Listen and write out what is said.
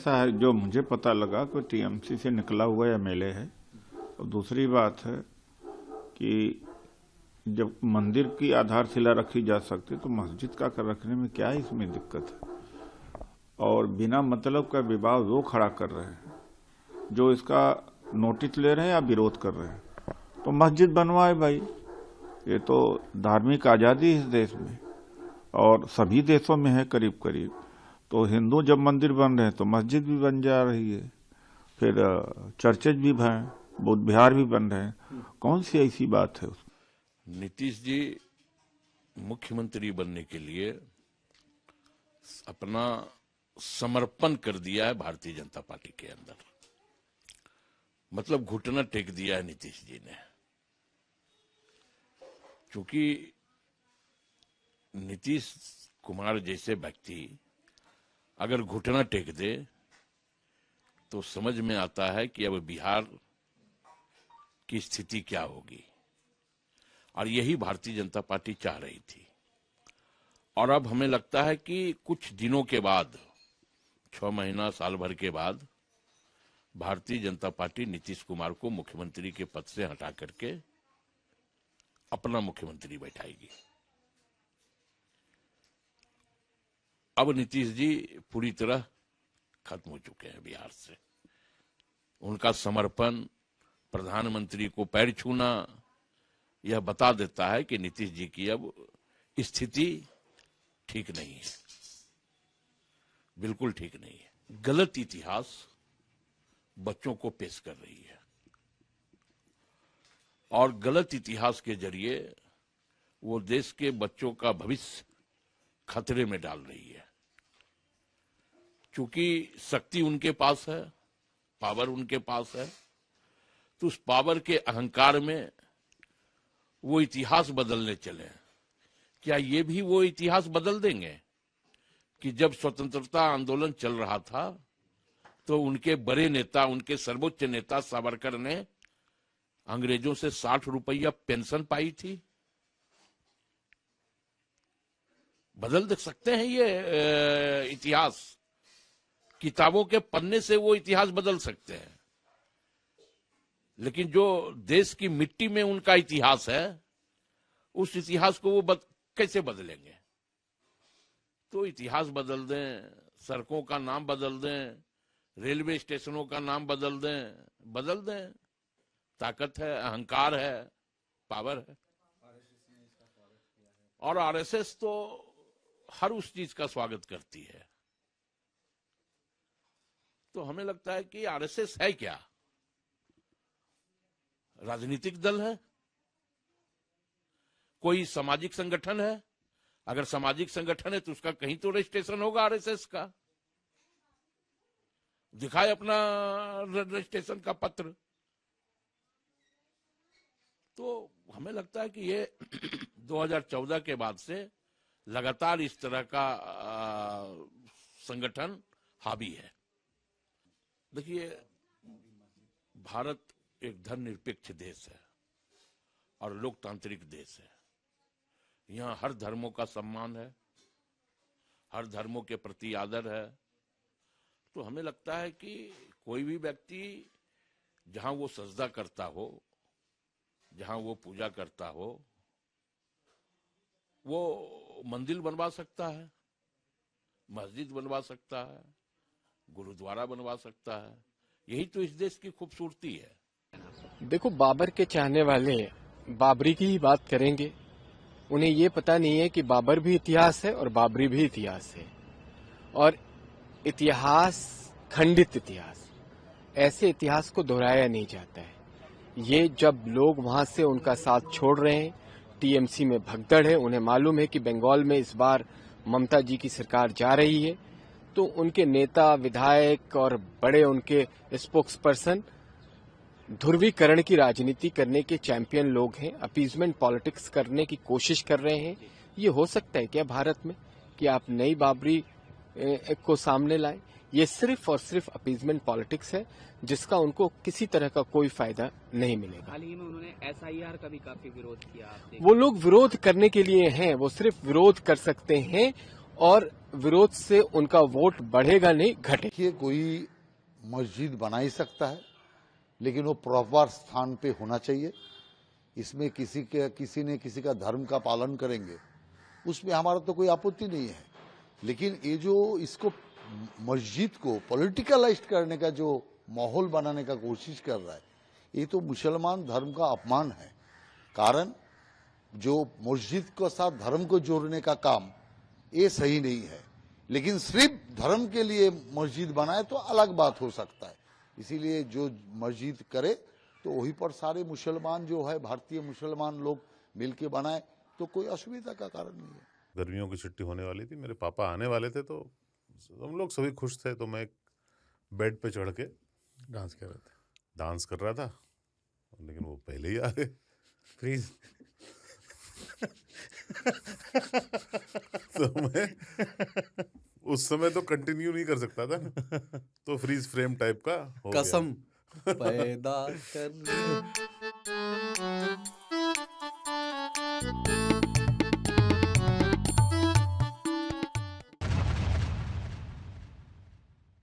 ऐसा है, जो मुझे पता लगा कि टीएमसी से निकला हुआ एमएलए है। और दूसरी बात है कि जब मंदिर की आधारशिला रखी जा सकती तो मस्जिद का कर रखने में क्या इसमें दिक्कत है। और बिना मतलब का विवाद वो खड़ा कर रहे हैं जो इसका नोटिस ले रहे हैं या विरोध कर रहे हैं। तो मस्जिद बनवाए भाई, ये तो धार्मिक आजादी है इस देश में और सभी देशों में है करीब करीब। तो हिंदू जब मंदिर बन रहे हैं तो मस्जिद भी बन जा रही है, फिर चर्चेज भी हैं, बौद्ध विहार भी बन रहे हैं। कौन सी ऐसी बात है? नीतीश जी मुख्यमंत्री बनने के लिए अपना समर्पण कर दिया है भारतीय जनता पार्टी के अंदर, मतलब घुटना टेक दिया है नीतीश जी ने। क्योंकि नीतीश कुमार जैसे व्यक्ति अगर घुटना टेक दे तो समझ में आता है कि अब बिहार की स्थिति क्या होगी। और यही भारतीय जनता पार्टी चाह रही थी। और अब हमें लगता है कि कुछ दिनों के बाद, 6 महीना साल भर के बाद, भारतीय जनता पार्टी नीतीश कुमार को मुख्यमंत्री के पद से हटा करके अपना मुख्यमंत्री बैठाएगी। अब नीतीश जी पूरी तरह खत्म हो चुके हैं बिहार से। उनका समर्पण, प्रधानमंत्री को पैर छूना, यह बता देता है कि नीतीश जी की अब स्थिति ठीक नहीं है, बिल्कुल ठीक नहीं है। गलत इतिहास बच्चों को पेश कर रही है और गलत इतिहास के जरिए वो देश के बच्चों का भविष्य खतरे में डाल रही है। क्योंकि शक्ति उनके पास है, पावर उनके पास है, तो उस पावर के अहंकार में वो इतिहास बदलने चले। क्या ये भी वो इतिहास बदल देंगे कि जब स्वतंत्रता आंदोलन चल रहा था तो उनके बड़े नेता, उनके सर्वोच्च नेता सावरकर ने अंग्रेजों से 60 रुपया पेंशन पाई थी? बदल दे सकते हैं ये इतिहास, किताबों के पन्ने से वो इतिहास बदल सकते हैं। लेकिन जो देश की मिट्टी में उनका इतिहास है, उस इतिहास को वो कैसे बदलेंगे? तो इतिहास बदल दें, सड़कों का नाम बदल दें, रेलवे स्टेशनों का नाम बदल दें। ताकत है, अहंकार है, पावर है। और आरएसएस तो हर उस चीज का स्वागत करती है। तो हमें लगता है कि आरएसएस है क्या? राजनीतिक दल है? कोई सामाजिक संगठन है? अगर सामाजिक संगठन है तो उसका कहीं तो रजिस्ट्रेशन होगा आरएसएस का। दिखाए अपना रजिस्ट्रेशन का पत्र। तो हमें लगता है कि ये 2014 के बाद से लगातार इस तरह का संगठन हावी है। देखिए, भारत एक धर्मनिरपेक्ष देश है और लोकतांत्रिक देश है। यहाँ हर धर्मों का सम्मान है, हर धर्मों के प्रति आदर है। तो हमें लगता है कि कोई भी व्यक्ति जहां वो सजदा करता हो, जहां वो पूजा करता हो, वो मंदिर बनवा सकता है, मस्जिद बनवा सकता है, गुरुद्वारा बनवा सकता है। यही तो इस देश की खूबसूरती है। देखो, बाबर के चाहने वाले बाबरी की ही बात करेंगे। उन्हें ये पता नहीं है कि बाबर भी इतिहास है और बाबरी भी इतिहास है। और इतिहास, खंडित इतिहास, ऐसे इतिहास को दोहराया नहीं जाता है। ये जब लोग वहां से उनका साथ छोड़ रहे हैं, टीएमसी में भगदड़ है, उन्हें मालूम है कि बंगाल में इस बार ममता जी की सरकार जा रही है, तो उनके नेता, विधायक और बड़े उनके स्पोक्स पर्सन ध्रुवीकरण की राजनीति करने के चैंपियन लोग हैं, अपीजमेंट पॉलिटिक्स करने की कोशिश कर रहे हैं। ये हो सकता है क्या भारत में कि आप नई बाबरी को सामने लाएं? ये सिर्फ और सिर्फ अपीजमेंट पॉलिटिक्स है जिसका उनको किसी तरह का कोई फायदा नहीं मिलेगा। हाल ही में उन्होंने एसआईआर का भी काफी विरोध किया। वो लोग विरोध करने के लिए हैं, वो सिर्फ विरोध कर सकते हैं और विरोध से उनका वोट बढ़ेगा नहीं, घटे। देखिए, कोई मस्जिद बना ही सकता है, लेकिन वो प्रॉपर स्थान पे होना चाहिए। इसमें किसी ने किसी का धर्म का पालन करेंगे, उसमें हमारा तो कोई आपत्ति नहीं है। लेकिन ये जो इसको मस्जिद को पॉलिटिकलाइज करने का जो माहौल बनाने का कोशिश कर रहा है, ये तो मुसलमान धर्म का अपमान है। कारण जो मस्जिद के साथ धर्म को जोड़ने का काम, ये सही नहीं है। लेकिन सिर्फ धर्म के लिए मस्जिद बनाए तो अलग बात हो सकता है। इसीलिए जो मस्जिद करे तो वहीं पर सारे मुसलमान जो है, भारतीय मुसलमान लोग मिलके बनाए तो कोई असुविधा का कारण नहीं है। गर्मियों की छुट्टी होने वाली थी, मेरे पापा आने वाले थे, तो हम लोग सभी खुश थे। तो मैं एक बेड पे चढ़ के डांस कर रहा था, लेकिन वो पहले ही आ गए। फ्रीज। तो मैं उस समय तो कंटिन्यू नहीं कर सकता था ना, तो फ्रीज फ्रेम टाइप का हो गया। कसम पैदा कर